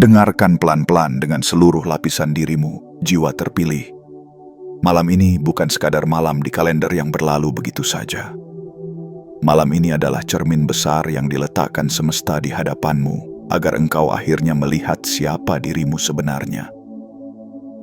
Dengarkan pelan-pelan dengan seluruh lapisan dirimu, jiwa terpilih. Malam ini bukan sekadar malam di kalender yang berlalu begitu saja. Malam ini adalah cermin besar yang diletakkan semesta di hadapanmu, agar engkau akhirnya melihat siapa dirimu sebenarnya.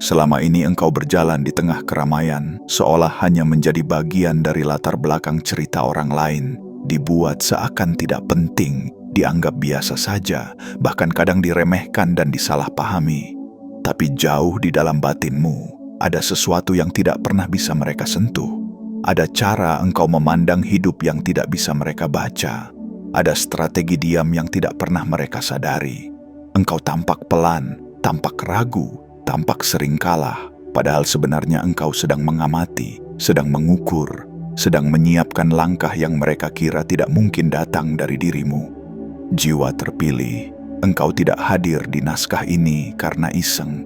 Selama ini engkau berjalan di tengah keramaian, seolah hanya menjadi bagian dari latar belakang cerita orang lain, dibuat seakan tidak penting, dianggap biasa saja, bahkan kadang diremehkan dan disalahpahami. Tapi jauh di dalam batinmu, ada sesuatu yang tidak pernah bisa mereka sentuh. Ada cara engkau memandang hidup yang tidak bisa mereka baca. Ada strategi diam yang tidak pernah mereka sadari. Engkau tampak pelan, tampak ragu, tampak sering kalah, padahal sebenarnya engkau sedang mengamati, sedang mengukur, sedang menyiapkan langkah yang mereka kira tidak mungkin datang dari dirimu. Jiwa terpilih, engkau tidak hadir di naskah ini karena iseng.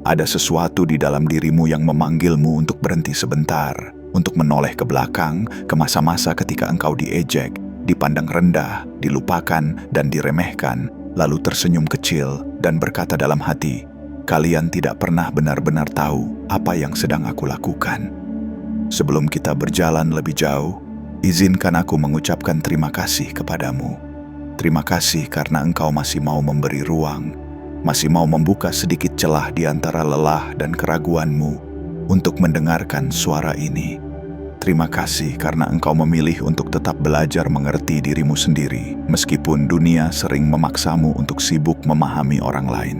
Ada sesuatu di dalam dirimu yang memanggilmu untuk berhenti sebentar, untuk menoleh ke belakang, ke masa-masa ketika engkau diejek, dipandang rendah, dilupakan, dan diremehkan, lalu tersenyum kecil dan berkata dalam hati, "Kalian tidak pernah benar-benar tahu apa yang sedang aku lakukan." Sebelum kita berjalan lebih jauh, izinkan aku mengucapkan terima kasih kepadamu. Terima kasih karena engkau masih mau memberi ruang, masih mau membuka sedikit celah di antara lelah dan keraguanmu untuk mendengarkan suara ini. Terima kasih karena engkau memilih untuk tetap belajar mengerti dirimu sendiri, meskipun dunia sering memaksamu untuk sibuk memahami orang lain.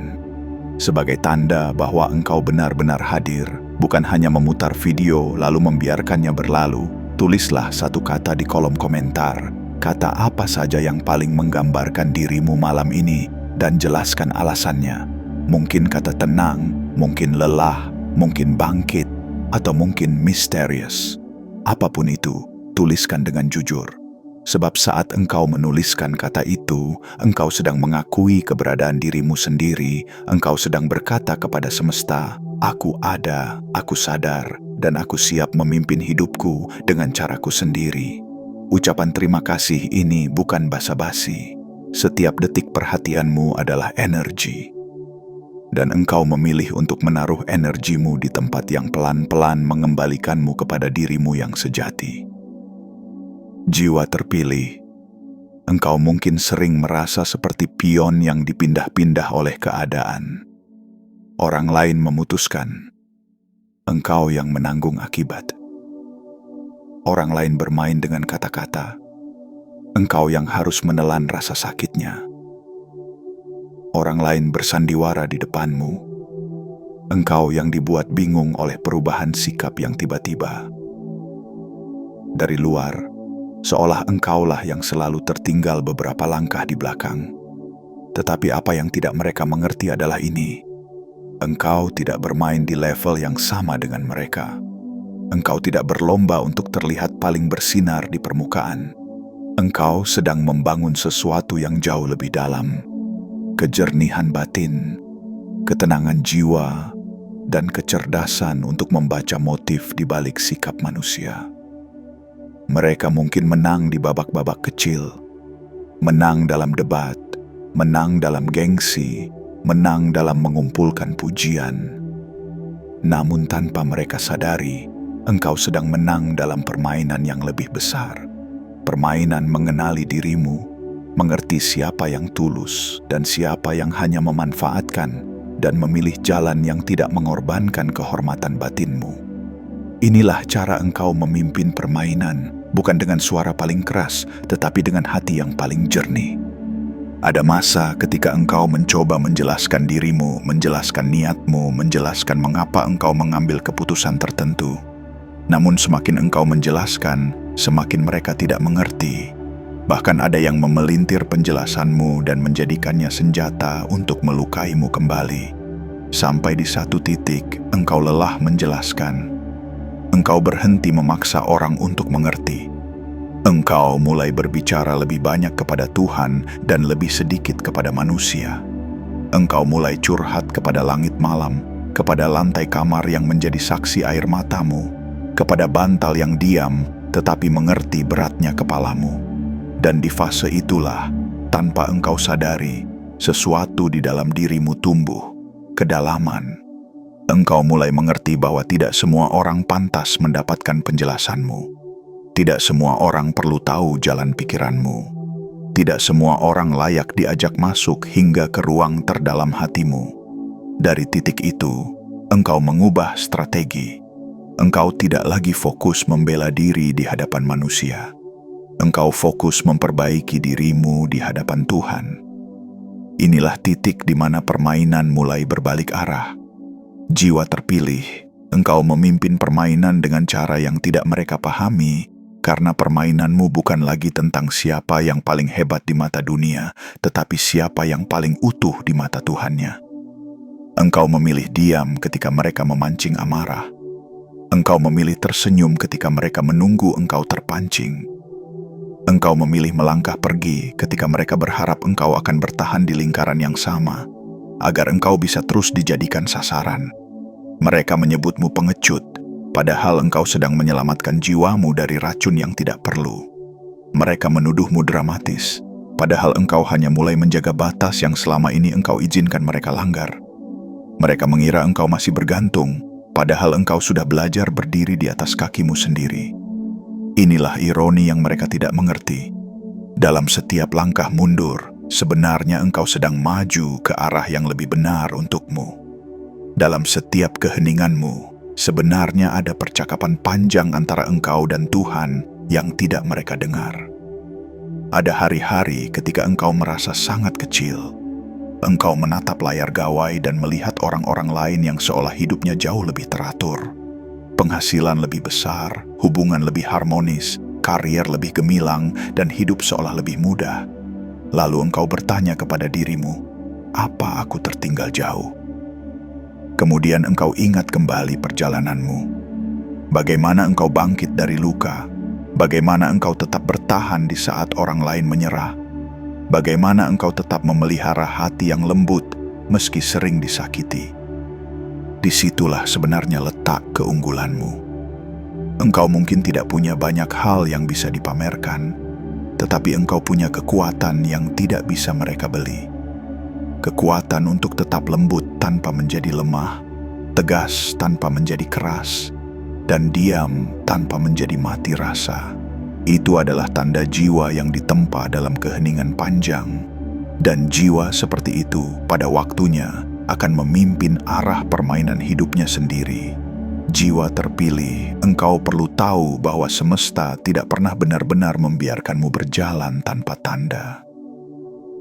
Sebagai tanda bahwa engkau benar-benar hadir, bukan hanya memutar video lalu membiarkannya berlalu, tulislah satu kata di kolom komentar. Kata apa saja yang paling menggambarkan dirimu malam ini dan jelaskan alasannya. Mungkin kata tenang, mungkin lelah, mungkin bangkit, atau mungkin misterius. Apapun itu, tuliskan dengan jujur. Sebab saat engkau menuliskan kata itu, engkau sedang mengakui keberadaan dirimu sendiri, engkau sedang berkata kepada semesta, "Aku ada, aku sadar, dan aku siap memimpin hidupku dengan caraku sendiri." Ucapan terima kasih ini bukan basa-basi. Setiap detik perhatianmu adalah energi. Dan engkau memilih untuk menaruh energimu di tempat yang pelan-pelan mengembalikanmu kepada dirimu yang sejati. Jiwa terpilih, engkau mungkin sering merasa seperti pion yang dipindah-pindah oleh keadaan. Orang lain memutuskan, engkau yang menanggung akibat. Orang lain bermain dengan kata-kata, engkau yang harus menelan rasa sakitnya. Orang lain bersandiwara di depanmu, engkau yang dibuat bingung oleh perubahan sikap yang tiba-tiba. Dari luar, seolah engkaulah yang selalu tertinggal beberapa langkah di belakang. Tetapi apa yang tidak mereka mengerti adalah ini. Engkau tidak bermain di level yang sama dengan mereka. Engkau tidak berlomba untuk terlihat paling bersinar di permukaan. Engkau sedang membangun sesuatu yang jauh lebih dalam. Kejernihan batin, ketenangan jiwa, dan kecerdasan untuk membaca motif di balik sikap manusia. Mereka mungkin menang di babak-babak kecil, menang dalam debat, menang dalam gengsi, menang dalam mengumpulkan pujian. Namun tanpa mereka sadari, engkau sedang menang dalam permainan yang lebih besar. Permainan mengenali dirimu, mengerti siapa yang tulus dan siapa yang hanya memanfaatkan, dan memilih jalan yang tidak mengorbankan kehormatan batinmu. Inilah cara engkau memimpin permainan, bukan dengan suara paling keras, tetapi dengan hati yang paling jernih. Ada masa ketika engkau mencoba menjelaskan dirimu, menjelaskan niatmu, menjelaskan mengapa engkau mengambil keputusan tertentu. Namun semakin engkau menjelaskan, semakin mereka tidak mengerti. Bahkan ada yang memelintir penjelasanmu dan menjadikannya senjata untuk melukaimu kembali. Sampai di satu titik, engkau lelah menjelaskan. Engkau berhenti memaksa orang untuk mengerti. Engkau mulai berbicara lebih banyak kepada Tuhan dan lebih sedikit kepada manusia. Engkau mulai curhat kepada langit malam, kepada lantai kamar yang menjadi saksi air matamu, kepada bantal yang diam tetapi mengerti beratnya kepalamu. Dan di fase itulah, tanpa engkau sadari, Sesuatu di dalam dirimu tumbuh, kedalaman. Engkau mulai mengerti bahwa tidak semua orang pantas mendapatkan penjelasanmu. Tidak semua orang perlu tahu jalan pikiranmu. Tidak semua orang layak diajak masuk hingga ke ruang terdalam hatimu. Dari titik itu, engkau mengubah strategi. Engkau tidak lagi fokus membela diri di hadapan manusia. Engkau fokus memperbaiki dirimu di hadapan Tuhan. Inilah titik di mana permainan mulai berbalik arah. Jiwa terpilih, engkau memimpin permainan dengan cara yang tidak mereka pahami, karena permainanmu bukan lagi tentang siapa yang paling hebat di mata dunia, tetapi siapa yang paling utuh di mata Tuhannya. Engkau memilih diam ketika mereka memancing amarah. Engkau memilih tersenyum ketika mereka menunggu engkau terpancing. Engkau memilih melangkah pergi ketika mereka berharap engkau akan bertahan di lingkaran yang sama, agar engkau bisa terus dijadikan sasaran. Mereka menyebutmu pengecut, padahal engkau sedang menyelamatkan jiwamu dari racun yang tidak perlu. Mereka menuduhmu dramatis, padahal engkau hanya mulai menjaga batas yang selama ini engkau izinkan mereka langgar. Mereka mengira engkau masih bergantung, padahal engkau sudah belajar berdiri di atas kakimu sendiri. Inilah ironi yang mereka tidak mengerti. Dalam setiap langkah mundur, sebenarnya engkau sedang maju ke arah yang lebih benar untukmu. Dalam setiap keheninganmu, sebenarnya ada percakapan panjang antara engkau dan Tuhan yang tidak mereka dengar. Ada hari-hari ketika engkau merasa sangat kecil. Engkau menatap layar gawai dan melihat orang-orang lain yang seolah hidupnya jauh lebih teratur. Penghasilan lebih besar, hubungan lebih harmonis, karier lebih gemilang, dan hidup seolah lebih mudah. Lalu engkau bertanya kepada dirimu, apa aku tertinggal jauh? Kemudian engkau ingat kembali perjalananmu. Bagaimana engkau bangkit dari luka? Bagaimana engkau tetap bertahan di saat orang lain menyerah? Bagaimana engkau tetap memelihara hati yang lembut meski sering disakiti? Disitulah sebenarnya letak keunggulanmu. Engkau mungkin tidak punya banyak hal yang bisa dipamerkan, tetapi engkau punya kekuatan yang tidak bisa mereka beli. Kekuatan untuk tetap lembut tanpa menjadi lemah, tegas tanpa menjadi keras, dan diam tanpa menjadi mati rasa. Itu adalah tanda jiwa yang ditempa dalam keheningan panjang. Dan jiwa seperti itu pada waktunya akan memimpin arah permainan hidupnya sendiri. Jiwa terpilih, engkau perlu tahu bahwa semesta tidak pernah benar-benar membiarkanmu berjalan tanpa tanda.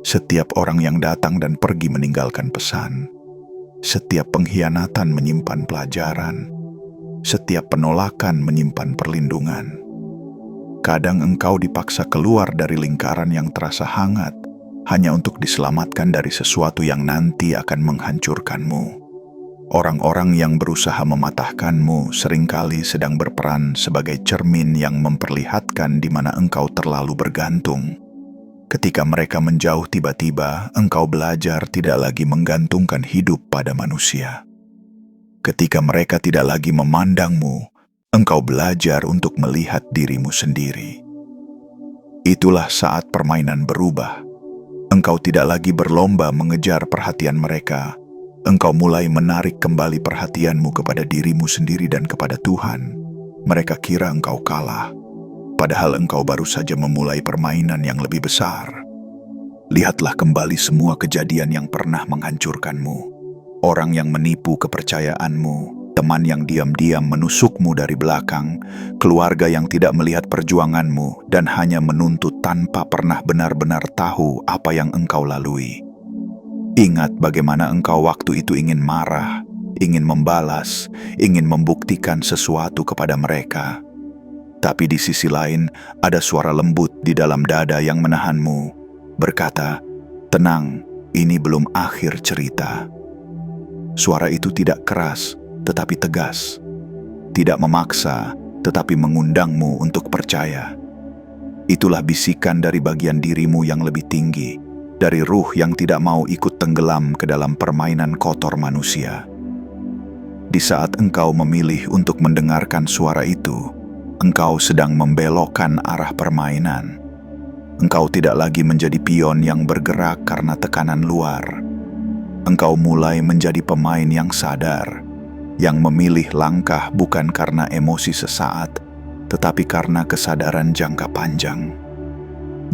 Setiap orang yang datang dan pergi meninggalkan pesan. Setiap pengkhianatan menyimpan pelajaran. Setiap penolakan menyimpan perlindungan. Kadang engkau dipaksa keluar dari lingkaran yang terasa hangat, hanya untuk diselamatkan dari sesuatu yang nanti akan menghancurkanmu. Orang-orang yang berusaha mematahkanmu seringkali sedang berperan sebagai cermin yang memperlihatkan di mana engkau terlalu bergantung. Ketika mereka menjauh tiba-tiba, engkau belajar tidak lagi menggantungkan hidup pada manusia. Ketika mereka tidak lagi memandangmu, engkau belajar untuk melihat dirimu sendiri. Itulah saat permainan berubah. Engkau tidak lagi berlomba mengejar perhatian mereka. Engkau mulai menarik kembali perhatianmu kepada dirimu sendiri dan kepada Tuhan. Mereka kira engkau kalah, padahal engkau baru saja memulai permainan yang lebih besar. Lihatlah kembali semua kejadian yang pernah menghancurkanmu. Orang yang menipu kepercayaanmu, teman yang diam-diam menusukmu dari belakang, keluarga yang tidak melihat perjuanganmu dan hanya menuntut tanpa pernah benar-benar tahu apa yang engkau lalui. Ingat bagaimana engkau waktu itu ingin marah, ingin membalas, ingin membuktikan sesuatu kepada mereka. Tapi di sisi lain, ada suara lembut di dalam dada yang menahanmu, berkata, "Tenang, ini belum akhir cerita." Suara itu tidak keras, tetapi tegas. Tidak memaksa, tetapi mengundangmu untuk percaya. Itulah bisikan dari bagian dirimu yang lebih tinggi, dari ruh yang tidak mau ikut tenggelam ke dalam permainan kotor manusia. Di saat engkau memilih untuk mendengarkan suara itu, engkau sedang membelokkan arah permainan. Engkau tidak lagi menjadi pion yang bergerak karena tekanan luar. Engkau mulai menjadi pemain yang sadar, yang memilih langkah bukan karena emosi sesaat, tetapi karena kesadaran jangka panjang.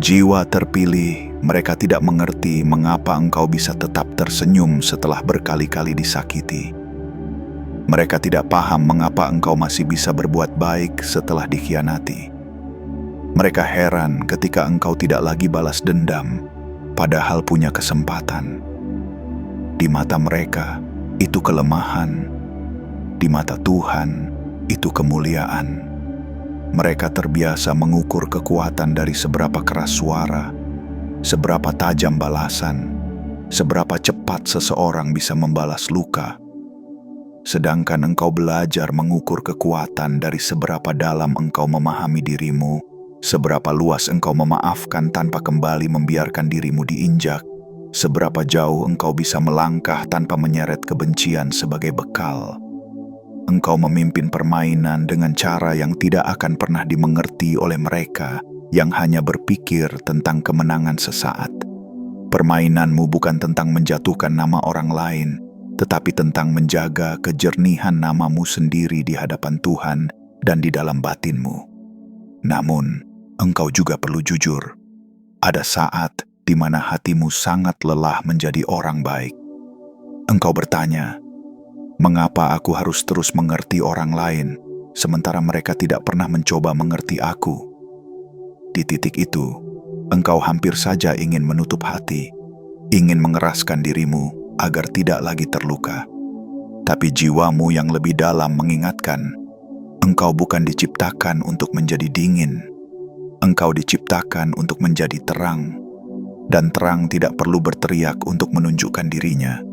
Jiwa terpilih, mereka tidak mengerti mengapa engkau bisa tetap tersenyum setelah berkali-kali disakiti. Mereka tidak paham mengapa engkau masih bisa berbuat baik setelah dikhianati. Mereka heran ketika engkau tidak lagi balas dendam, padahal punya kesempatan. Di mata mereka, itu kelemahan. Di mata Tuhan, itu kemuliaan. Mereka terbiasa mengukur kekuatan dari seberapa keras suara, seberapa tajam balasan, seberapa cepat seseorang bisa membalas luka. Sedangkan engkau belajar mengukur kekuatan dari seberapa dalam engkau memahami dirimu, seberapa luas engkau memaafkan tanpa kembali membiarkan dirimu diinjak, seberapa jauh engkau bisa melangkah tanpa menyeret kebencian sebagai bekal. Engkau memimpin permainan dengan cara yang tidak akan pernah dimengerti oleh mereka yang hanya berpikir tentang kemenangan sesaat. Permainanmu bukan tentang menjatuhkan nama orang lain, tetapi tentang menjaga kejernihan namamu sendiri di hadapan Tuhan dan di dalam batinmu. Namun, engkau juga perlu jujur. Ada saat di mana hatimu sangat lelah menjadi orang baik. Engkau bertanya, mengapa aku harus terus mengerti orang lain, sementara mereka tidak pernah mencoba mengerti aku? Di titik itu, engkau hampir saja ingin menutup hati, ingin mengeraskan dirimu agar tidak lagi terluka. Tapi jiwamu yang lebih dalam mengingatkan, engkau bukan diciptakan untuk menjadi dingin. Engkau diciptakan untuk menjadi terang, dan terang tidak perlu berteriak untuk menunjukkan dirinya.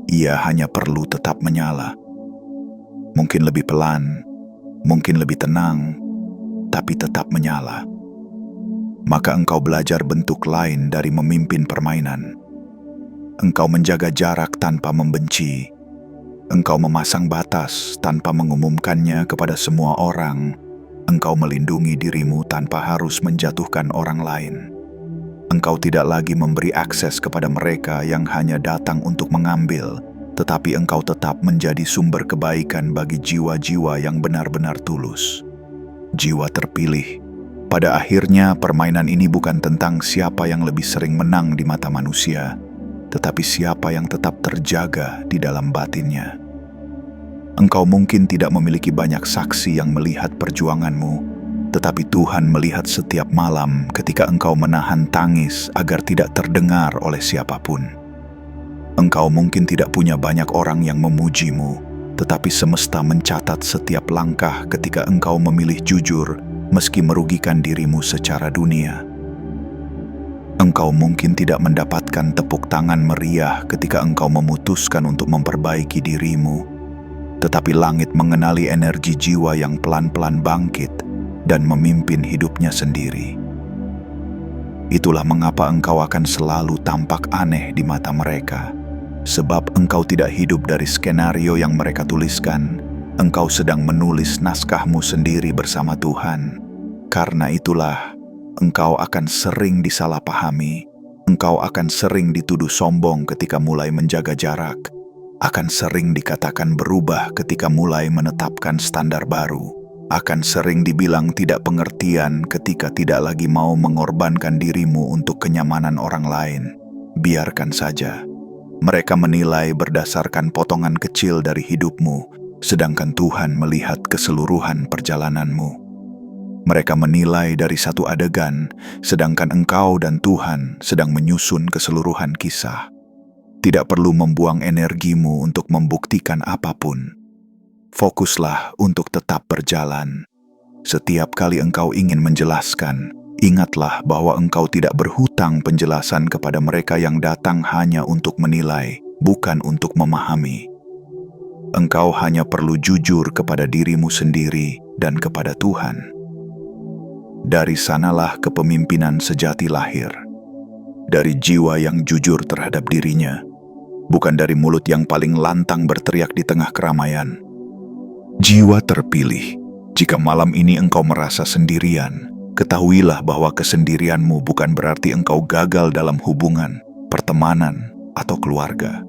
Ia hanya perlu tetap menyala. Mungkin lebih pelan, mungkin lebih tenang, tapi tetap menyala. Maka engkau belajar bentuk lain dari memimpin permainan. Engkau menjaga jarak tanpa membenci. Engkau memasang batas tanpa mengumumkannya kepada semua orang. Engkau melindungi dirimu tanpa harus menjatuhkan orang lain. Engkau tidak lagi memberi akses kepada mereka yang hanya datang untuk mengambil, tetapi engkau tetap menjadi sumber kebaikan bagi jiwa-jiwa yang benar-benar tulus. Jiwa terpilih. Pada akhirnya, permainan ini bukan tentang siapa yang lebih sering menang di mata manusia, tetapi siapa yang tetap terjaga di dalam batinnya. Engkau mungkin tidak memiliki banyak saksi yang melihat perjuanganmu, tetapi Tuhan melihat setiap malam ketika engkau menahan tangis agar tidak terdengar oleh siapapun. Engkau mungkin tidak punya banyak orang yang memujimu, tetapi semesta mencatat setiap langkah ketika engkau memilih jujur meski merugikan dirimu secara dunia. Engkau mungkin tidak mendapatkan tepuk tangan meriah ketika engkau memutuskan untuk memperbaiki dirimu, tetapi langit mengenali energi jiwa yang pelan-pelan bangkit dan memimpin hidupnya sendiri. Itulah mengapa engkau akan selalu tampak aneh di mata mereka, sebab engkau tidak hidup dari skenario yang mereka tuliskan. Engkau sedang menulis naskahmu sendiri bersama Tuhan. Karena itulah, engkau akan sering disalahpahami. Engkau akan sering dituduh sombong ketika mulai menjaga jarak. Akan sering dikatakan berubah ketika mulai menetapkan standar baru. Akan sering dibilang tidak pengertian ketika tidak lagi mau mengorbankan dirimu untuk kenyamanan orang lain. Biarkan saja. Mereka menilai berdasarkan potongan kecil dari hidupmu, sedangkan Tuhan melihat keseluruhan perjalananmu. Mereka menilai dari satu adegan, sedangkan engkau dan Tuhan sedang menyusun keseluruhan kisah. Tidak perlu membuang energimu untuk membuktikan apapun. Fokuslah untuk tetap berjalan. Setiap kali engkau ingin menjelaskan, ingatlah bahwa engkau tidak berhutang penjelasan kepada mereka yang datang hanya untuk menilai, bukan untuk memahami. Engkau hanya perlu jujur kepada dirimu sendiri dan kepada Tuhan. Dari sanalah kepemimpinan sejati lahir. Dari jiwa yang jujur terhadap dirinya. Bukan dari mulut yang paling lantang berteriak di tengah keramaian. Jiwa terpilih, jika malam ini engkau merasa sendirian, Ketahuilah bahwa kesendirianmu bukan berarti engkau gagal dalam hubungan, pertemanan, atau keluarga.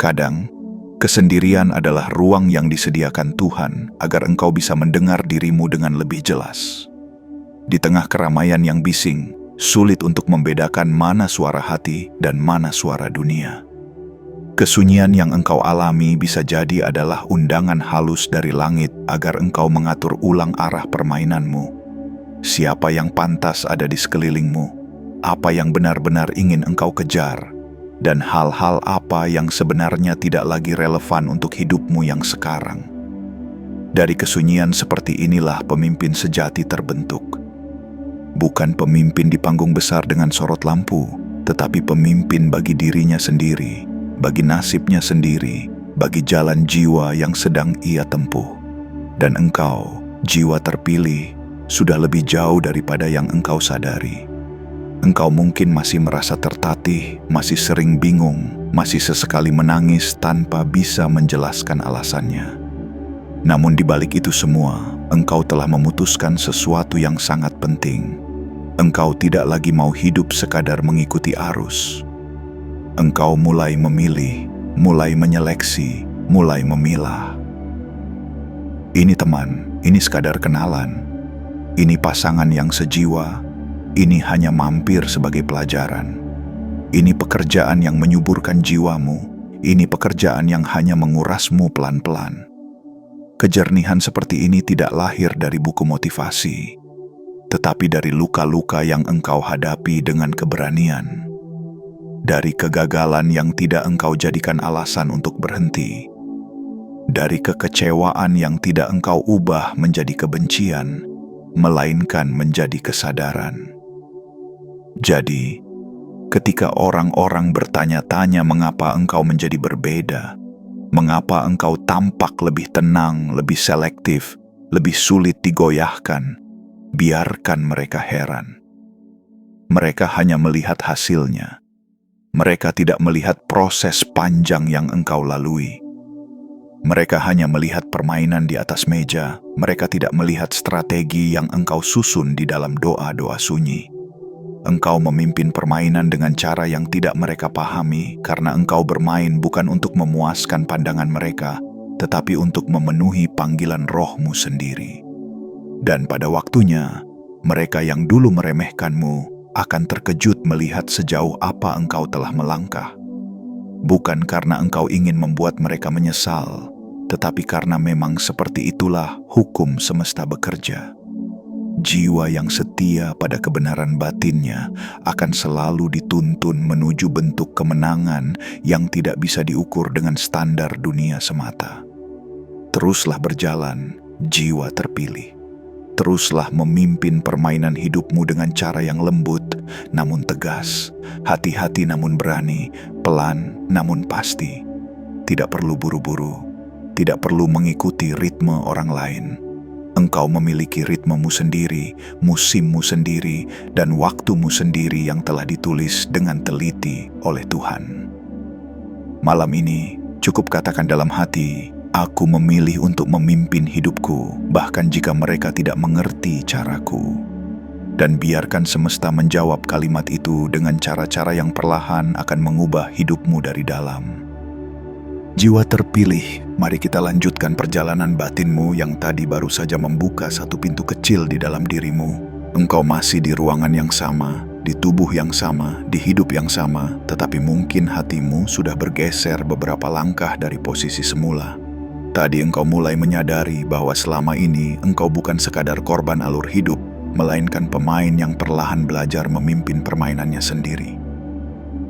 Kadang, kesendirian adalah ruang yang disediakan Tuhan agar engkau bisa mendengar dirimu dengan lebih jelas. Di tengah keramaian yang bising, sulit untuk membedakan mana suara hati dan mana suara dunia. Kesunyian yang engkau alami bisa jadi adalah undangan halus dari langit agar engkau mengatur ulang arah permainanmu. Siapa yang pantas ada di sekelilingmu, apa yang benar-benar ingin engkau kejar, dan hal-hal apa yang sebenarnya tidak lagi relevan untuk hidupmu yang sekarang. Dari kesunyian seperti inilah pemimpin sejati terbentuk. Bukan pemimpin di panggung besar dengan sorot lampu, tetapi pemimpin bagi dirinya sendiri, bagi nasibnya sendiri, bagi jalan jiwa yang sedang ia tempuh. Dan engkau, jiwa terpilih, sudah lebih jauh daripada yang engkau sadari. Engkau mungkin masih merasa tertatih, masih sering bingung, masih sesekali menangis tanpa bisa menjelaskan alasannya. Namun di balik itu semua, engkau telah memutuskan sesuatu yang sangat penting. Engkau tidak lagi mau hidup sekadar mengikuti arus. Engkau mulai memilih, mulai menyeleksi, mulai memilah. Ini teman, ini sekadar kenalan. Ini pasangan yang sejiwa, ini hanya mampir sebagai pelajaran. Ini pekerjaan yang menyuburkan jiwamu, ini pekerjaan yang hanya mengurasmu pelan-pelan. Kejernihan seperti ini tidak lahir dari buku motivasi, tetapi dari luka-luka yang engkau hadapi dengan keberanian. Dari kegagalan yang tidak engkau jadikan alasan untuk berhenti. Dari kekecewaan yang tidak engkau ubah menjadi kebencian, melainkan menjadi kesadaran. Jadi, ketika orang-orang bertanya-tanya mengapa engkau menjadi berbeda, mengapa engkau tampak lebih tenang, lebih selektif, lebih sulit digoyahkan, biarkan mereka heran. Mereka hanya melihat hasilnya. Mereka tidak melihat proses panjang yang engkau lalui. Mereka hanya melihat permainan di atas meja. Mereka tidak melihat strategi yang engkau susun di dalam doa-doa sunyi. Engkau memimpin permainan dengan cara yang tidak mereka pahami karena engkau bermain bukan untuk memuaskan pandangan mereka, tetapi untuk memenuhi panggilan rohmu sendiri. Dan pada waktunya, mereka yang dulu meremehkanmu akan terkejut melihat sejauh apa engkau telah melangkah. Bukan karena engkau ingin membuat mereka menyesal, tetapi karena memang seperti itulah hukum semesta bekerja. Jiwa yang setia pada kebenaran batinnya akan selalu dituntun menuju bentuk kemenangan yang tidak bisa diukur dengan standar dunia semata. Teruslah berjalan, jiwa terpilih. Teruslah memimpin permainan hidupmu dengan cara yang lembut, namun tegas, hati-hati namun berani, pelan namun pasti. Tidak perlu buru-buru, tidak perlu mengikuti ritme orang lain. Engkau memiliki ritmemu sendiri, musimmu sendiri, dan waktumu sendiri yang telah ditulis dengan teliti oleh Tuhan. Malam ini, cukup katakan dalam hati, aku memilih untuk memimpin hidupku, bahkan jika mereka tidak mengerti caraku. Dan biarkan semesta menjawab kalimat itu dengan cara-cara yang perlahan akan mengubah hidupmu dari dalam. Jiwa terpilih, mari kita lanjutkan perjalanan batinmu yang tadi baru saja membuka satu pintu kecil di dalam dirimu. Engkau masih di ruangan yang sama, di tubuh yang sama, di hidup yang sama, tetapi mungkin hatimu sudah bergeser beberapa langkah dari posisi semula. Tadi engkau mulai menyadari bahwa selama ini engkau bukan sekadar korban alur hidup, melainkan pemain yang perlahan belajar memimpin permainannya sendiri.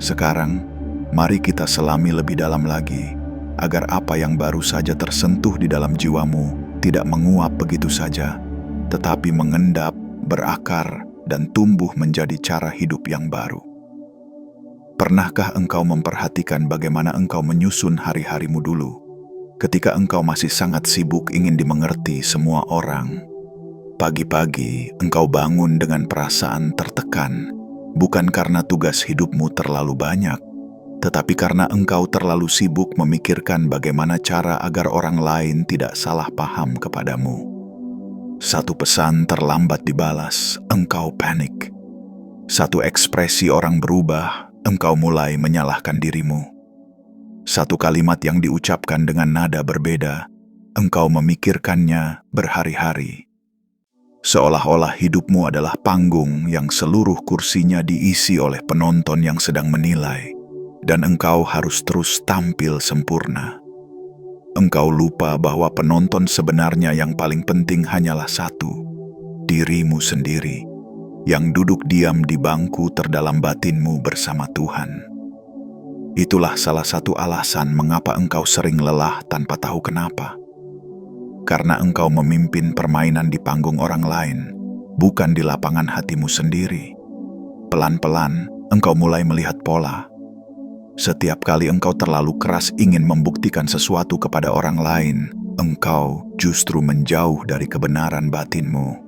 Sekarang, mari kita selami lebih dalam lagi, agar apa yang baru saja tersentuh di dalam jiwamu tidak menguap begitu saja, tetapi mengendap, berakar, dan tumbuh menjadi cara hidup yang baru. Pernahkah engkau memperhatikan bagaimana engkau menyusun hari-harimu dulu? Ketika engkau masih sangat sibuk ingin dimengerti semua orang. Pagi-pagi engkau bangun dengan perasaan tertekan, bukan karena tugas hidupmu terlalu banyak, tetapi karena engkau terlalu sibuk memikirkan bagaimana cara agar orang lain tidak salah paham kepadamu. Satu pesan terlambat dibalas, engkau panik. Satu ekspresi orang berubah, engkau mulai menyalahkan dirimu. Satu kalimat yang diucapkan dengan nada berbeda, engkau memikirkannya berhari-hari. Seolah-olah hidupmu adalah panggung yang seluruh kursinya diisi oleh penonton yang sedang menilai, dan engkau harus terus tampil sempurna. Engkau lupa bahwa penonton sebenarnya yang paling penting hanyalah satu, dirimu sendiri, yang duduk diam di bangku terdalam batinmu bersama Tuhan. Itulah salah satu alasan mengapa engkau sering lelah tanpa tahu kenapa. Karena engkau memimpin permainan di panggung orang lain, bukan di lapangan hatimu sendiri. Pelan-pelan, engkau mulai melihat pola. Setiap kali engkau terlalu keras ingin membuktikan sesuatu kepada orang lain, engkau justru menjauh dari kebenaran batinmu.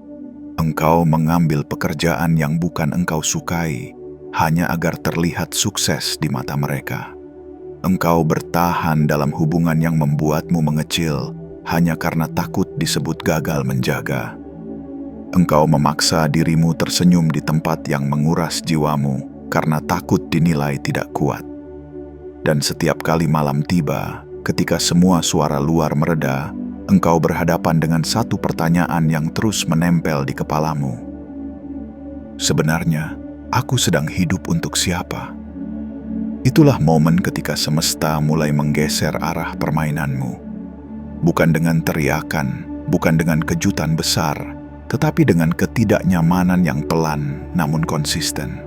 Engkau mengambil pekerjaan yang bukan engkau sukai, hanya agar terlihat sukses di mata mereka. Engkau bertahan dalam hubungan yang membuatmu mengecil, hanya karena takut disebut gagal menjaga. Engkau memaksa dirimu tersenyum di tempat yang menguras jiwamu, karena takut dinilai tidak kuat. Dan setiap kali malam tiba, ketika semua suara luar mereda, engkau berhadapan dengan satu pertanyaan yang terus menempel di kepalamu. Sebenarnya, aku sedang hidup untuk siapa? Itulah momen ketika semesta mulai menggeser arah permainanmu. Bukan dengan teriakan, bukan dengan kejutan besar, tetapi dengan ketidaknyamanan yang pelan namun konsisten.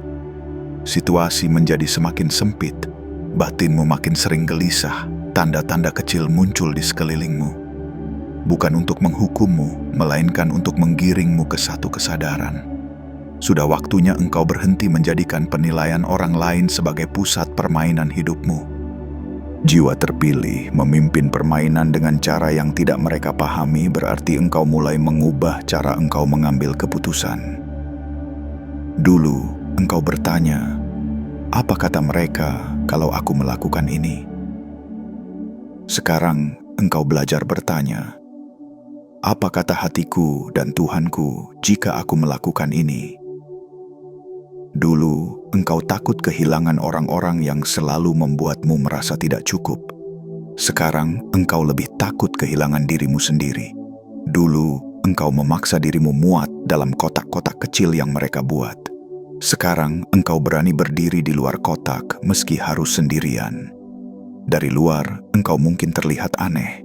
Situasi menjadi semakin sempit, batinmu makin sering gelisah, tanda-tanda kecil muncul di sekelilingmu. Bukan untuk menghukummu, melainkan untuk menggiringmu ke satu kesadaran. Sudah waktunya engkau berhenti menjadikan penilaian orang lain sebagai pusat permainan hidupmu. Jiwa terpilih memimpin permainan dengan cara yang tidak mereka pahami, berarti engkau mulai mengubah cara engkau mengambil keputusan. Dulu, engkau bertanya, apa kata mereka kalau aku melakukan ini? Sekarang, engkau belajar bertanya, apa kata hatiku dan Tuhanku jika aku melakukan ini? Dulu, engkau takut kehilangan orang-orang yang selalu membuatmu merasa tidak cukup. Sekarang, engkau lebih takut kehilangan dirimu sendiri. Dulu, engkau memaksa dirimu muat dalam kotak-kotak kecil yang mereka buat. Sekarang, engkau berani berdiri di luar kotak meski harus sendirian. Dari luar, engkau mungkin terlihat aneh.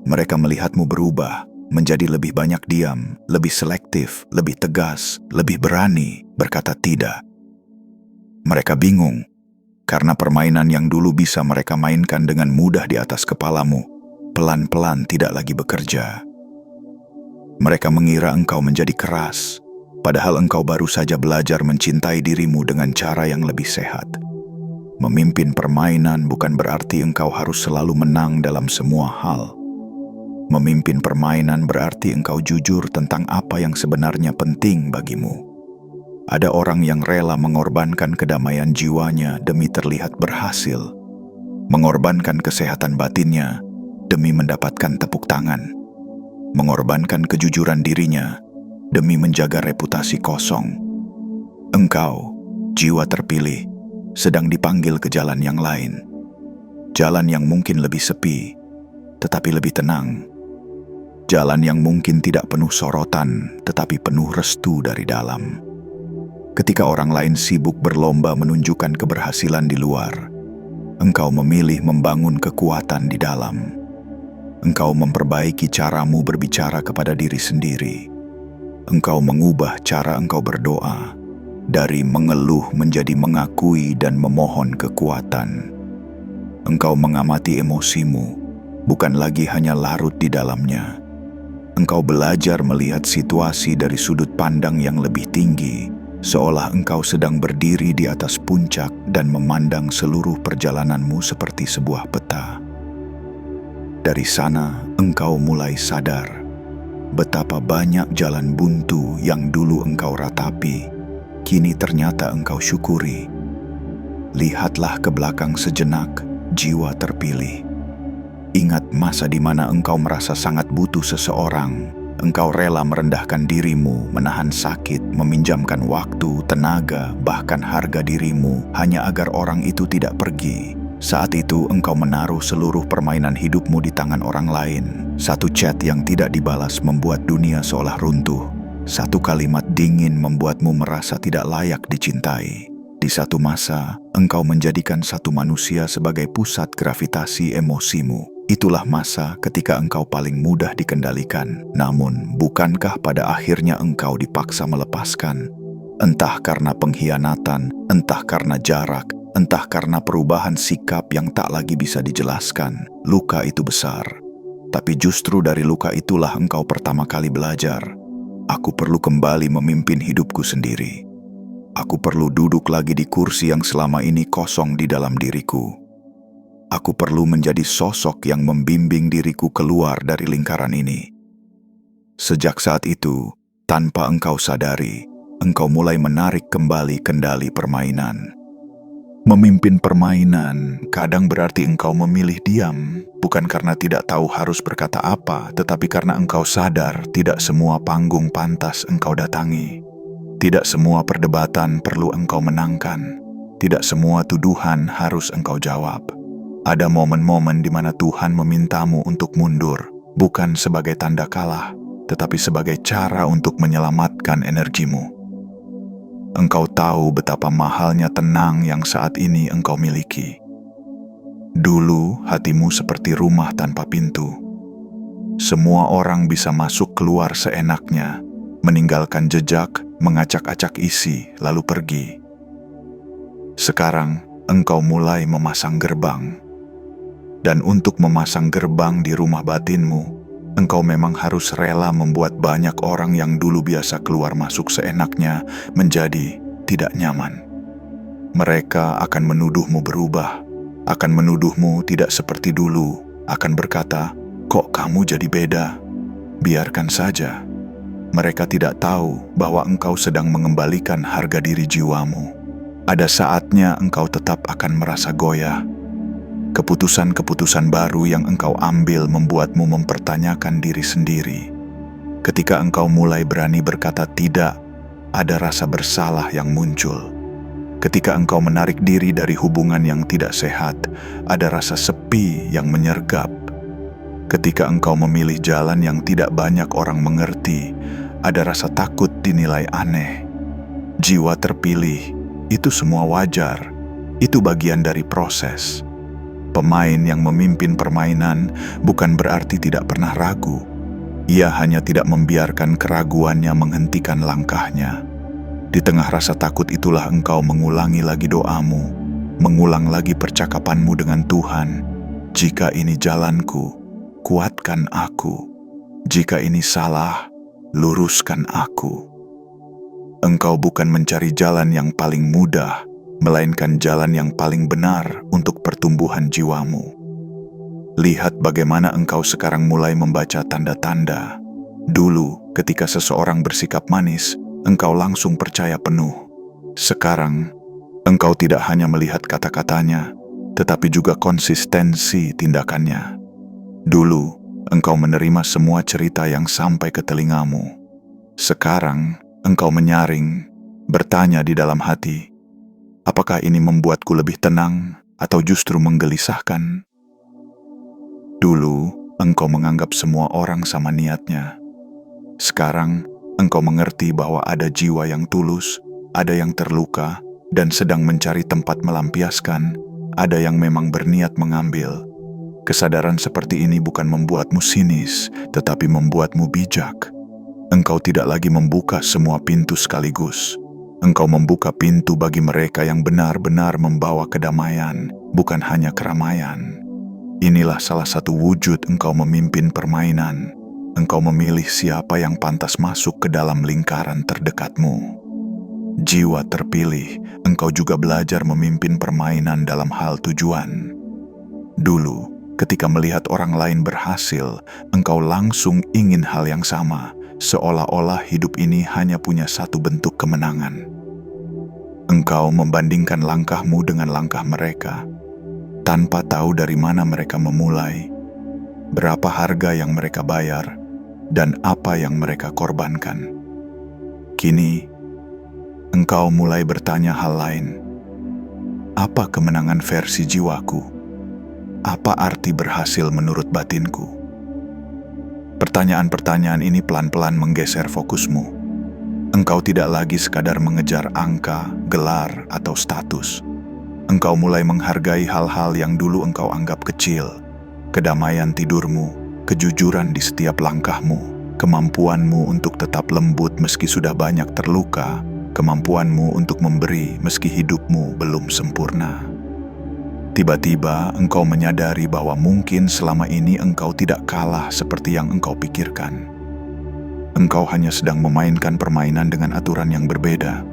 Mereka melihatmu berubah, menjadi lebih banyak diam, lebih selektif, lebih tegas, lebih berani berkata tidak. Mereka bingung, karena permainan yang dulu bisa mereka mainkan dengan mudah di atas kepalamu, pelan-pelan tidak lagi bekerja. Mereka mengira engkau menjadi keras, padahal engkau baru saja belajar mencintai dirimu dengan cara yang lebih sehat. Memimpin permainan bukan berarti engkau harus selalu menang dalam semua hal. Memimpin permainan berarti engkau jujur tentang apa yang sebenarnya penting bagimu. Ada orang yang rela mengorbankan kedamaian jiwanya demi terlihat berhasil, mengorbankan kesehatan batinnya demi mendapatkan tepuk tangan, mengorbankan kejujuran dirinya demi menjaga reputasi kosong. Engkau, jiwa terpilih, sedang dipanggil ke jalan yang lain. Jalan yang mungkin lebih sepi, tetapi lebih tenang. Jalan yang mungkin tidak penuh sorotan, tetapi penuh restu dari dalam. Ketika orang lain sibuk berlomba menunjukkan keberhasilan di luar, engkau memilih membangun kekuatan di dalam. Engkau memperbaiki caramu berbicara kepada diri sendiri. Engkau mengubah cara engkau berdoa, dari mengeluh menjadi mengakui dan memohon kekuatan. Engkau mengamati emosimu, bukan lagi hanya larut di dalamnya. Engkau belajar melihat situasi dari sudut pandang yang lebih tinggi, seolah engkau sedang berdiri di atas puncak dan memandang seluruh perjalananmu seperti sebuah peta. Dari sana, engkau mulai sadar betapa banyak jalan buntu yang dulu engkau ratapi, kini ternyata engkau syukuri. Lihatlah ke belakang sejenak, jiwa terpilih. Ingat masa di mana engkau merasa sangat butuh seseorang, engkau rela merendahkan dirimu, menahan sakit, meminjamkan waktu, tenaga, bahkan harga dirimu hanya agar orang itu tidak pergi. Saat itu engkau menaruh seluruh permainan hidupmu di tangan orang lain. Satu chat yang tidak dibalas membuat dunia seolah runtuh. Satu kalimat dingin membuatmu merasa tidak layak dicintai. Di satu masa, engkau menjadikan satu manusia sebagai pusat gravitasi emosimu. Itulah masa ketika engkau paling mudah dikendalikan. Namun, bukankah pada akhirnya engkau dipaksa melepaskan? Entah karena pengkhianatan, entah karena jarak, entah karena perubahan sikap yang tak lagi bisa dijelaskan. Luka itu besar. Tapi justru dari luka itulah engkau pertama kali belajar. Aku perlu kembali memimpin hidupku sendiri. Aku perlu duduk lagi di kursi yang selama ini kosong di dalam diriku. Aku perlu menjadi sosok yang membimbing diriku keluar dari lingkaran ini. Sejak saat itu, tanpa engkau sadari, engkau mulai menarik kembali kendali permainan. Memimpin permainan kadang berarti engkau memilih diam, bukan karena tidak tahu harus berkata apa, tetapi karena engkau sadar tidak semua panggung pantas engkau datangi. Tidak semua perdebatan perlu engkau menangkan. Tidak semua tuduhan harus engkau jawab. Ada momen-momen di mana Tuhan memintamu untuk mundur, bukan sebagai tanda kalah, tetapi sebagai cara untuk menyelamatkan energimu. Engkau tahu betapa mahalnya tenang yang saat ini engkau miliki. Dulu hatimu seperti rumah tanpa pintu. Semua orang bisa masuk keluar seenaknya, meninggalkan jejak, mengacak-acak isi, lalu pergi. Sekarang, engkau mulai memasang gerbang. Dan untuk memasang gerbang di rumah batinmu, engkau memang harus rela membuat banyak orang yang dulu biasa keluar masuk seenaknya menjadi tidak nyaman. Mereka akan menuduhmu berubah, akan menuduhmu tidak seperti dulu, akan berkata, "Kok kamu jadi beda?" Biarkan saja. Mereka tidak tahu bahwa engkau sedang mengembalikan harga diri jiwamu. Ada saatnya engkau tetap akan merasa goyah. Keputusan-keputusan baru yang engkau ambil membuatmu mempertanyakan diri sendiri. Ketika engkau mulai berani berkata tidak, ada rasa bersalah yang muncul. Ketika engkau menarik diri dari hubungan yang tidak sehat, ada rasa sepi yang menyergap. Ketika engkau memilih jalan yang tidak banyak orang mengerti, ada rasa takut dinilai aneh. Jiwa terpilih, itu semua wajar. Itu bagian dari proses. Pemain yang memimpin permainan bukan berarti tidak pernah ragu. Ia hanya tidak membiarkan keraguannya menghentikan langkahnya. Di tengah rasa takut itulah engkau mengulangi lagi doamu, mengulang lagi percakapanmu dengan Tuhan. Jika ini jalanku, kuatkan aku. Jika ini salah, luruskan aku. Engkau bukan mencari jalan yang paling mudah, melainkan jalan yang paling benar untuk pertumbuhan jiwamu. Lihat bagaimana engkau sekarang mulai membaca tanda-tanda. Dulu, ketika seseorang bersikap manis, engkau langsung percaya penuh. Sekarang, engkau tidak hanya melihat kata-katanya, tetapi juga konsistensi tindakannya. Dulu, engkau menerima semua cerita yang sampai ke telingamu. Sekarang, engkau menyaring, bertanya di dalam hati, apakah ini membuatku lebih tenang atau justru menggelisahkan? Dulu, engkau menganggap semua orang sama niatnya. Sekarang, engkau mengerti bahwa ada jiwa yang tulus, ada yang terluka, dan sedang mencari tempat melampiaskan, ada yang memang berniat mengambil. Kesadaran seperti ini bukan membuatmu sinis, tetapi membuatmu bijak. Engkau tidak lagi membuka semua pintu sekaligus. Engkau membuka pintu bagi mereka yang benar-benar membawa kedamaian, bukan hanya keramaian. Inilah salah satu wujud engkau memimpin permainan. Engkau memilih siapa yang pantas masuk ke dalam lingkaran terdekatmu. Jiwa terpilih, engkau juga belajar memimpin permainan dalam hal tujuan. Dulu, ketika melihat orang lain berhasil, engkau langsung ingin hal yang sama, seolah-olah hidup ini hanya punya satu bentuk kemenangan. Engkau membandingkan langkahmu dengan langkah mereka, tanpa tahu dari mana mereka memulai, berapa harga yang mereka bayar, dan apa yang mereka korbankan. Kini, engkau mulai bertanya hal lain. Apa kemenangan versi jiwaku? Apa arti berhasil menurut batinku? Pertanyaan-pertanyaan ini pelan-pelan menggeser fokusmu. Engkau tidak lagi sekadar mengejar angka, gelar, atau status. Engkau mulai menghargai hal-hal yang dulu engkau anggap kecil. Kedamaian tidurmu, kejujuran di setiap langkahmu, kemampuanmu untuk tetap lembut meski sudah banyak terluka, kemampuanmu untuk memberi meski hidupmu belum sempurna. Tiba-tiba engkau menyadari bahwa mungkin selama ini engkau tidak kalah seperti yang engkau pikirkan. Engkau hanya sedang memainkan permainan dengan aturan yang berbeda.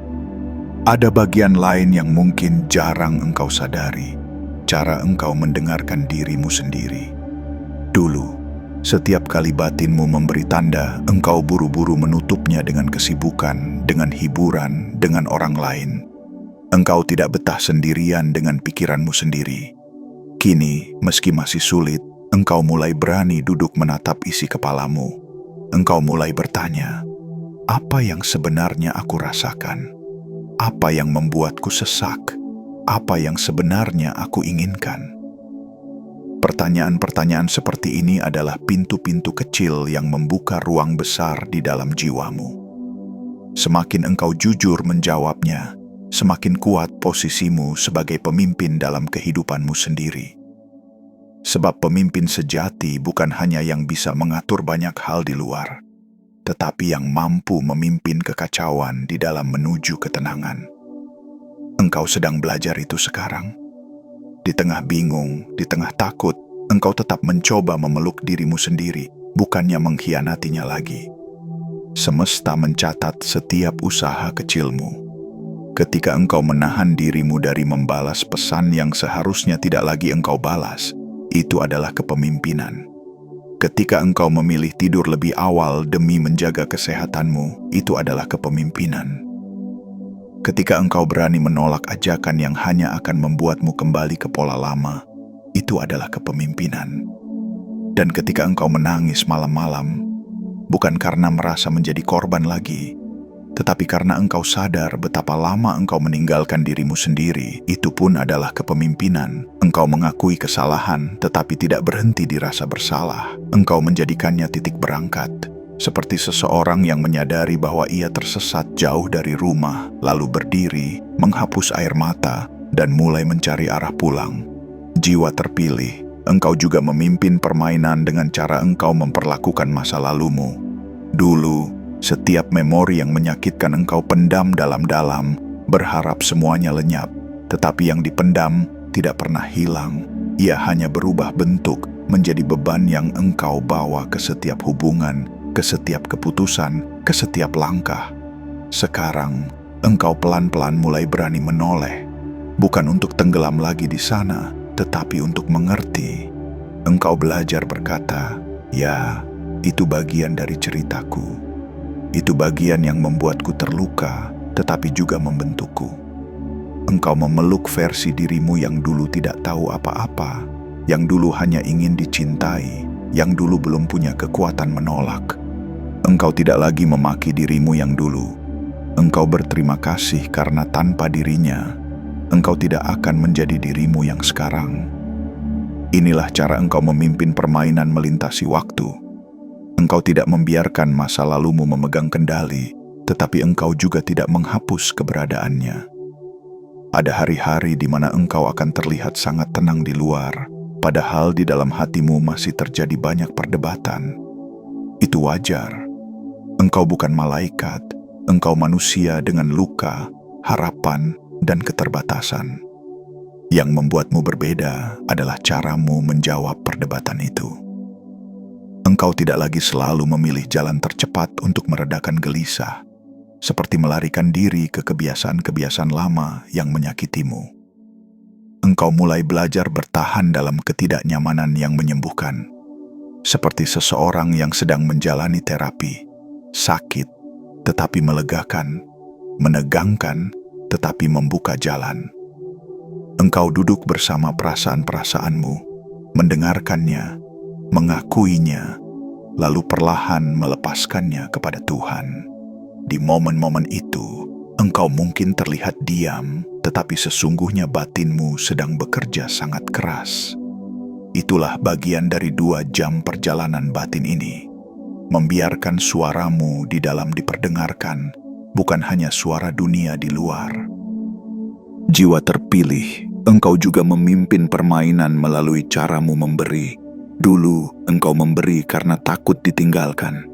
Ada bagian lain yang mungkin jarang engkau sadari, cara engkau mendengarkan dirimu sendiri. Dulu, setiap kali batinmu memberi tanda, engkau buru-buru menutupnya dengan kesibukan, dengan hiburan, dengan orang lain. Engkau tidak betah sendirian dengan pikiranmu sendiri. Kini, meski masih sulit, engkau mulai berani duduk menatap isi kepalamu. Engkau mulai bertanya, apa yang sebenarnya aku rasakan? Apa yang membuatku sesak? Apa yang sebenarnya aku inginkan? Pertanyaan-pertanyaan seperti ini adalah pintu-pintu kecil yang membuka ruang besar di dalam jiwamu. Semakin engkau jujur menjawabnya, semakin kuat posisimu sebagai pemimpin dalam kehidupanmu sendiri. Sebab pemimpin sejati bukan hanya yang bisa mengatur banyak hal di luar, tetapi yang mampu memimpin kekacauan di dalam menuju ketenangan. Engkau sedang belajar itu sekarang. Di tengah bingung, di tengah takut, engkau tetap mencoba memeluk dirimu sendiri, bukannya mengkhianatinya lagi. Semesta mencatat setiap usaha kecilmu. Ketika engkau menahan dirimu dari membalas pesan yang seharusnya tidak lagi engkau balas, itu adalah kepemimpinan. Ketika engkau memilih tidur lebih awal demi menjaga kesehatanmu, itu adalah kepemimpinan. Ketika engkau berani menolak ajakan yang hanya akan membuatmu kembali ke pola lama, itu adalah kepemimpinan. Dan ketika engkau menangis malam-malam, bukan karena merasa menjadi korban lagi, tetapi karena engkau sadar betapa lama engkau meninggalkan dirimu sendiri, itu pun adalah kepemimpinan. Engkau mengakui kesalahan, tetapi tidak berhenti dirasa bersalah. Engkau menjadikannya titik berangkat, seperti seseorang yang menyadari bahwa ia tersesat jauh dari rumah, lalu berdiri, menghapus air mata, dan mulai mencari arah pulang. Jiwa terpilih, engkau juga memimpin permainan dengan cara engkau memperlakukan masa lalumu. Dulu, setiap memori yang menyakitkan engkau pendam dalam-dalam, berharap semuanya lenyap. Tetapi yang dipendam tidak pernah hilang. Ia hanya berubah bentuk menjadi beban yang engkau bawa ke setiap hubungan, ke setiap keputusan, ke setiap langkah. Sekarang, engkau pelan-pelan mulai berani menoleh. Bukan untuk tenggelam lagi di sana, tetapi untuk mengerti. Engkau belajar berkata, ya, itu bagian dari ceritaku. Itu bagian yang membuatku terluka, tetapi juga membentukku. Engkau memeluk versi dirimu yang dulu tidak tahu apa-apa, yang dulu hanya ingin dicintai, yang dulu belum punya kekuatan menolak. Engkau tidak lagi memaki dirimu yang dulu. Engkau berterima kasih karena tanpa dirinya, engkau tidak akan menjadi dirimu yang sekarang. Inilah cara engkau memimpin permainan melintasi waktu. Engkau tidak membiarkan masa lalumu memegang kendali, tetapi engkau juga tidak menghapus keberadaannya. Ada hari-hari di mana engkau akan terlihat sangat tenang di luar, padahal di dalam hatimu masih terjadi banyak perdebatan. Itu wajar. Engkau bukan malaikat, engkau manusia dengan luka, harapan, dan keterbatasan. Yang membuatmu berbeda adalah caramu menjawab perdebatan itu. Engkau tidak lagi selalu memilih jalan tercepat untuk meredakan gelisah, seperti melarikan diri ke kebiasaan-kebiasaan lama yang menyakitimu. Engkau mulai belajar bertahan dalam ketidaknyamanan yang menyembuhkan, seperti seseorang yang sedang menjalani terapi, sakit tetapi melegakan, menegangkan tetapi membuka jalan. Engkau duduk bersama perasaan-perasaanmu, mendengarkannya, mengakuinya, lalu perlahan melepaskannya kepada Tuhan. Di momen-momen itu, engkau mungkin terlihat diam, tetapi sesungguhnya batinmu sedang bekerja sangat keras. Itulah bagian dari 2 jam perjalanan batin ini. Membiarkan suaramu di dalam diperdengarkan, bukan hanya suara dunia di luar. Jiwa terpilih, engkau juga memimpin permainan melalui caramu memberi. Dulu, engkau memberi karena takut ditinggalkan.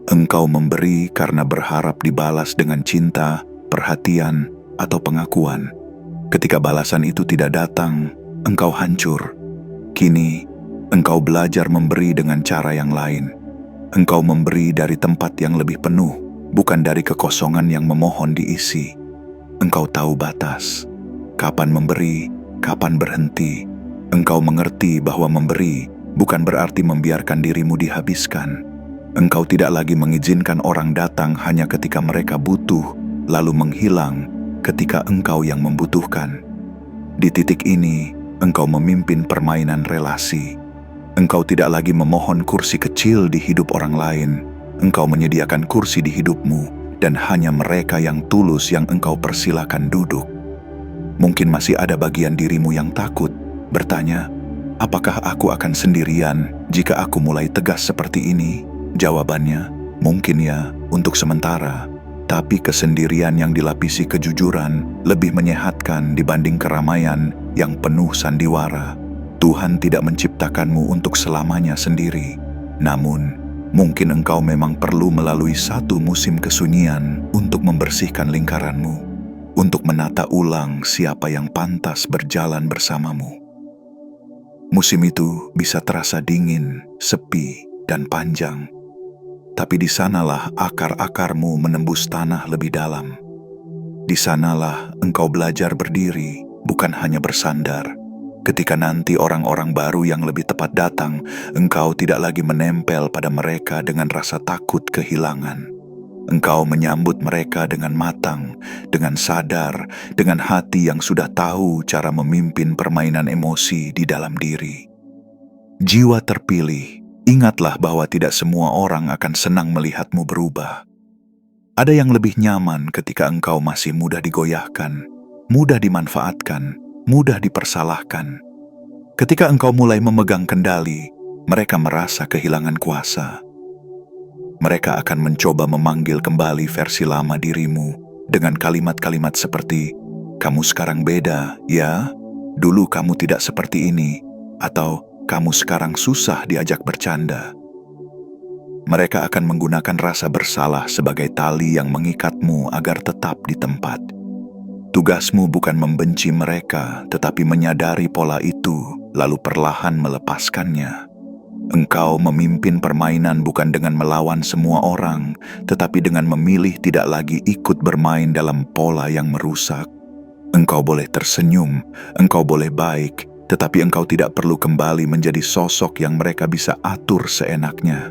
Engkau memberi karena berharap dibalas dengan cinta, perhatian, atau pengakuan. Ketika balasan itu tidak datang, engkau hancur. Kini, engkau belajar memberi dengan cara yang lain. Engkau memberi dari tempat yang lebih penuh, bukan dari kekosongan yang memohon diisi. Engkau tahu batas, kapan memberi, kapan berhenti. Engkau mengerti bahwa memberi bukan berarti membiarkan dirimu dihabiskan. Engkau tidak lagi mengizinkan orang datang hanya ketika mereka butuh, lalu menghilang ketika engkau yang membutuhkan. Di titik ini, engkau memimpin permainan relasi. Engkau tidak lagi memohon kursi kecil di hidup orang lain. Engkau menyediakan kursi di hidupmu, dan hanya mereka yang tulus yang engkau persilakan duduk. Mungkin masih ada bagian dirimu yang takut, bertanya, apakah aku akan sendirian jika aku mulai tegas seperti ini? Jawabannya, mungkin ya, untuk sementara. Tapi kesendirian yang dilapisi kejujuran lebih menyehatkan dibanding keramaian yang penuh sandiwara. Tuhan tidak menciptakanmu untuk selamanya sendiri. Namun, mungkin engkau memang perlu melalui 1 musim kesunyian untuk membersihkan lingkaranmu, untuk menata ulang siapa yang pantas berjalan bersamamu. Musim itu bisa terasa dingin, sepi, dan panjang. Tapi di sanalah akar-akarmu menembus tanah lebih dalam. Di sanalah engkau belajar berdiri, bukan hanya bersandar. Ketika nanti orang-orang baru yang lebih tepat datang, engkau tidak lagi menempel pada mereka dengan rasa takut kehilangan. Engkau menyambut mereka dengan matang, dengan sadar, dengan hati yang sudah tahu cara memimpin permainan emosi di dalam diri. Jiwa terpilih, ingatlah bahwa tidak semua orang akan senang melihatmu berubah. Ada yang lebih nyaman ketika engkau masih mudah digoyahkan, mudah dimanfaatkan, mudah dipersalahkan. Ketika engkau mulai memegang kendali, mereka merasa kehilangan kuasa. Mereka akan mencoba memanggil kembali versi lama dirimu dengan kalimat-kalimat seperti, "Kamu sekarang beda, ya? Dulu kamu tidak seperti ini," atau "Kamu sekarang susah diajak bercanda." Mereka akan menggunakan rasa bersalah sebagai tali yang mengikatmu agar tetap di tempat. Tugasmu bukan membenci mereka, tetapi menyadari pola itu, lalu perlahan melepaskannya. Engkau memimpin permainan bukan dengan melawan semua orang, tetapi dengan memilih tidak lagi ikut bermain dalam pola yang merusak. Engkau boleh tersenyum, engkau boleh baik, tetapi engkau tidak perlu kembali menjadi sosok yang mereka bisa atur seenaknya.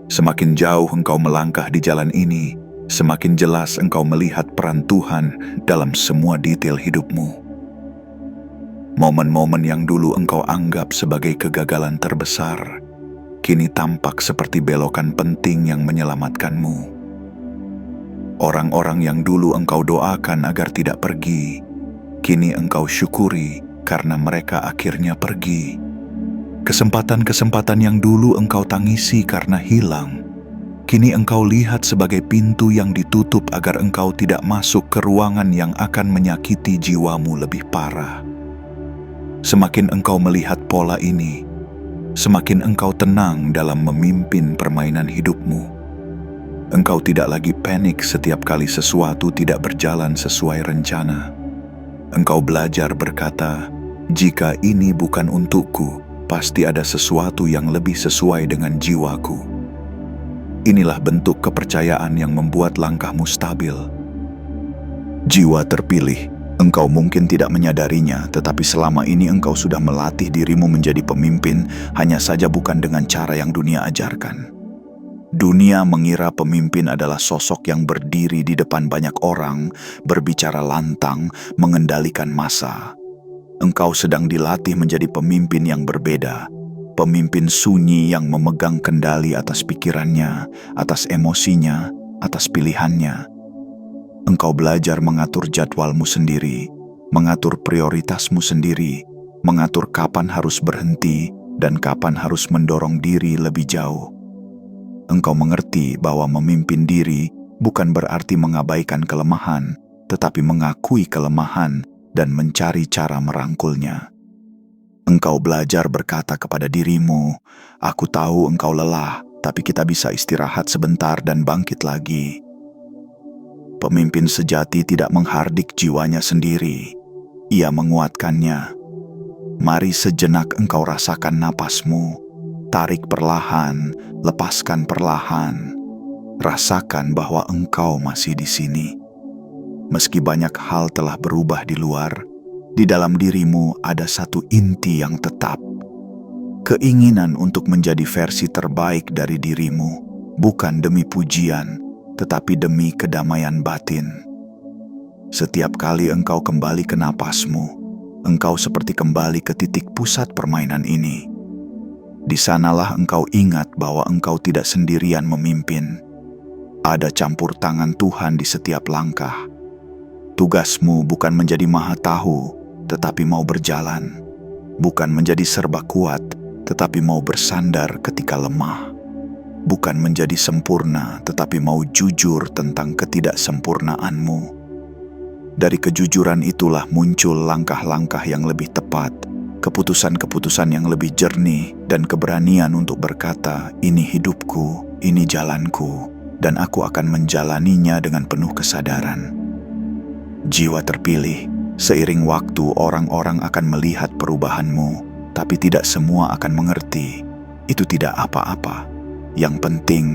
Semakin jauh engkau melangkah di jalan ini, semakin jelas engkau melihat peran Tuhan dalam semua detail hidupmu. Momen-momen yang dulu engkau anggap sebagai kegagalan terbesar, kini tampak seperti belokan penting yang menyelamatkanmu. Orang-orang yang dulu engkau doakan agar tidak pergi, kini engkau syukuri karena mereka akhirnya pergi. Kesempatan-kesempatan yang dulu engkau tangisi karena hilang, kini engkau lihat sebagai pintu yang ditutup agar engkau tidak masuk ke ruangan yang akan menyakiti jiwamu lebih parah. Semakin engkau melihat pola ini, semakin engkau tenang dalam memimpin permainan hidupmu. Engkau tidak lagi panik setiap kali sesuatu tidak berjalan sesuai rencana. Engkau belajar berkata, "Jika ini bukan untukku, pasti ada sesuatu yang lebih sesuai dengan jiwaku." Inilah bentuk kepercayaan yang membuat langkahmu stabil. Jiwa terpilih, engkau mungkin tidak menyadarinya, tetapi selama ini engkau sudah melatih dirimu menjadi pemimpin, hanya saja bukan dengan cara yang dunia ajarkan. Dunia mengira pemimpin adalah sosok yang berdiri di depan banyak orang, berbicara lantang, mengendalikan massa. Engkau sedang dilatih menjadi pemimpin yang berbeda, Pemimpin sunyi yang memegang kendali atas pikirannya, atas emosinya, atas pilihannya. Engkau belajar mengatur jadwalmu sendiri, mengatur prioritasmu sendiri, mengatur kapan harus berhenti dan kapan harus mendorong diri lebih jauh. Engkau mengerti bahwa memimpin diri bukan berarti mengabaikan kelemahan, tetapi mengakui kelemahan dan mencari cara merangkulnya. Engkau belajar berkata kepada dirimu, "Aku tahu engkau lelah, tapi kita bisa istirahat sebentar dan bangkit lagi." Pemimpin sejati tidak menghardik jiwanya sendiri, ia menguatkannya. Mari sejenak engkau rasakan napasmu, tarik perlahan, lepaskan perlahan. Rasakan bahwa engkau masih di sini. Meski banyak hal telah berubah di luar, di dalam dirimu ada satu inti yang tetap. Keinginan untuk menjadi versi terbaik dari dirimu, bukan demi pujian, tetapi demi kedamaian batin. Setiap kali engkau kembali ke napasmu, engkau seperti kembali ke titik pusat permainan ini. Di sanalah engkau ingat bahwa engkau tidak sendirian memimpin. Ada campur tangan Tuhan di setiap langkah. Tugasmu bukan menjadi maha tahu, tetapi mau berjalan. Bukan menjadi serba kuat, tetapi mau bersandar ketika lemah. Bukan menjadi sempurna, tetapi mau jujur tentang ketidaksempurnaanmu. Dari kejujuran itulah muncul langkah-langkah yang lebih tepat, keputusan-keputusan yang lebih jernih, dan keberanian untuk berkata, "Ini hidupku, ini jalanku, dan aku akan menjalaninya dengan penuh kesadaran." Jiwa terpilih, seiring waktu orang-orang akan melihat perubahanmu, tapi tidak semua akan mengerti. Itu tidak apa-apa. Yang penting,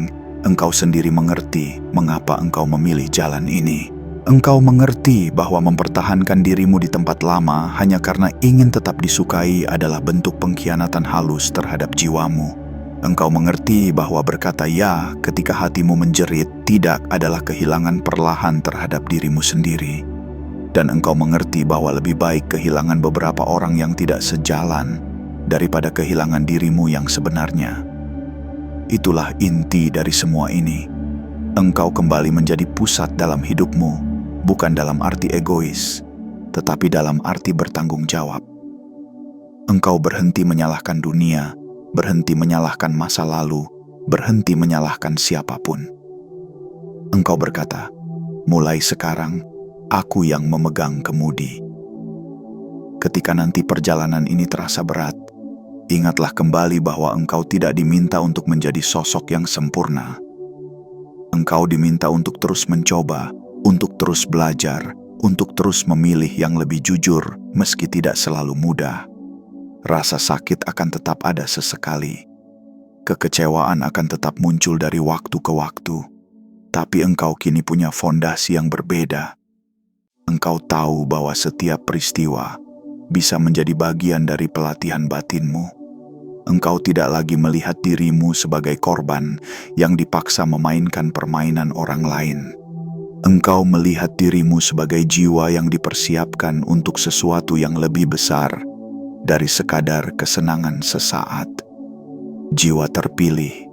engkau sendiri mengerti mengapa engkau memilih jalan ini. Engkau mengerti bahwa mempertahankan dirimu di tempat lama hanya karena ingin tetap disukai adalah bentuk pengkhianatan halus terhadap jiwamu. Engkau mengerti bahwa berkata ya ketika hatimu menjerit tidak adalah kehilangan perlahan terhadap dirimu sendiri. Dan engkau mengerti bahwa lebih baik kehilangan beberapa orang yang tidak sejalan daripada kehilangan dirimu yang sebenarnya. Itulah inti dari semua ini. Engkau kembali menjadi pusat dalam hidupmu, bukan dalam arti egois, tetapi dalam arti bertanggung jawab. Engkau berhenti menyalahkan dunia, berhenti menyalahkan masa lalu, berhenti menyalahkan siapapun. Engkau berkata, "Mulai sekarang, aku yang memegang kemudi." Ketika nanti perjalanan ini terasa berat, ingatlah kembali bahwa engkau tidak diminta untuk menjadi sosok yang sempurna. Engkau diminta untuk terus mencoba, untuk terus belajar, untuk terus memilih yang lebih jujur meski tidak selalu mudah. Rasa sakit akan tetap ada sesekali. Kekecewaan akan tetap muncul dari waktu ke waktu. Tapi engkau kini punya fondasi yang berbeda. Engkau tahu bahwa setiap peristiwa bisa menjadi bagian dari pelatihan batinmu. Engkau tidak lagi melihat dirimu sebagai korban yang dipaksa memainkan permainan orang lain. Engkau melihat dirimu sebagai jiwa yang dipersiapkan untuk sesuatu yang lebih besar dari sekadar kesenangan sesaat. Jiwa terpilih,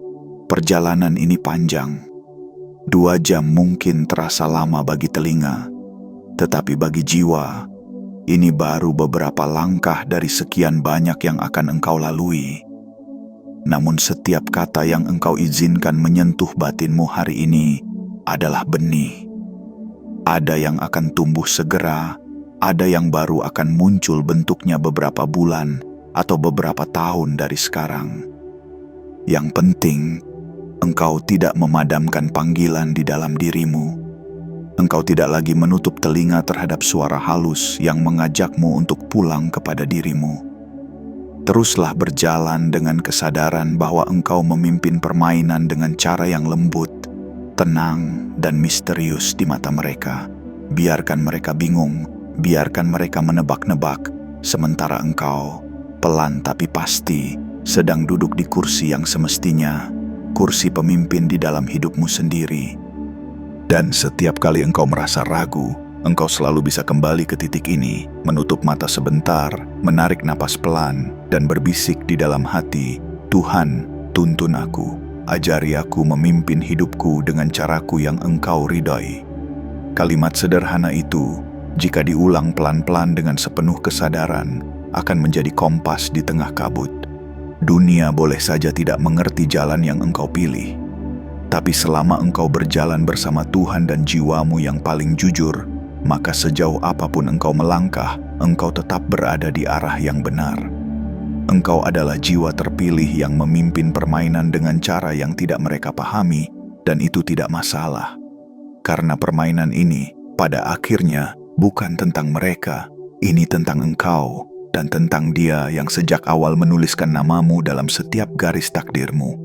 perjalanan ini panjang. 2 jam mungkin terasa lama bagi telinga, tetapi bagi jiwa, ini baru beberapa langkah dari sekian banyak yang akan engkau lalui. Namun setiap kata yang engkau izinkan menyentuh batinmu hari ini adalah benih. Ada yang akan tumbuh segera, ada yang baru akan muncul bentuknya beberapa bulan atau beberapa tahun dari sekarang. Yang penting, engkau tidak memadamkan panggilan di dalam dirimu. Engkau tidak lagi menutup telinga terhadap suara halus yang mengajakmu untuk pulang kepada dirimu. Teruslah berjalan dengan kesadaran bahwa engkau memimpin permainan dengan cara yang lembut, tenang, dan misterius di mata mereka. Biarkan mereka bingung, biarkan mereka menebak-nebak, sementara engkau, pelan tapi pasti, sedang duduk di kursi yang semestinya, kursi pemimpin di dalam hidupmu sendiri. Dan setiap kali engkau merasa ragu, Engkau selalu bisa kembali ke titik ini, menutup mata sebentar, menarik napas pelan, dan berbisik di dalam hati, "Tuhan, tuntun aku, ajari aku memimpin hidupku dengan caraku yang Engkau ridhoi." Kalimat sederhana itu, jika diulang pelan-pelan dengan sepenuh kesadaran, akan menjadi kompas di tengah kabut. Dunia boleh saja tidak mengerti jalan yang engkau pilih, tapi selama engkau berjalan bersama Tuhan dan jiwamu yang paling jujur, maka sejauh apapun engkau melangkah, engkau tetap berada di arah yang benar. Engkau adalah jiwa terpilih yang memimpin permainan dengan cara yang tidak mereka pahami, dan itu tidak masalah. Karena permainan ini, pada akhirnya, bukan tentang mereka, ini tentang engkau, dan tentang Dia yang sejak awal menuliskan namamu dalam setiap garis takdirmu.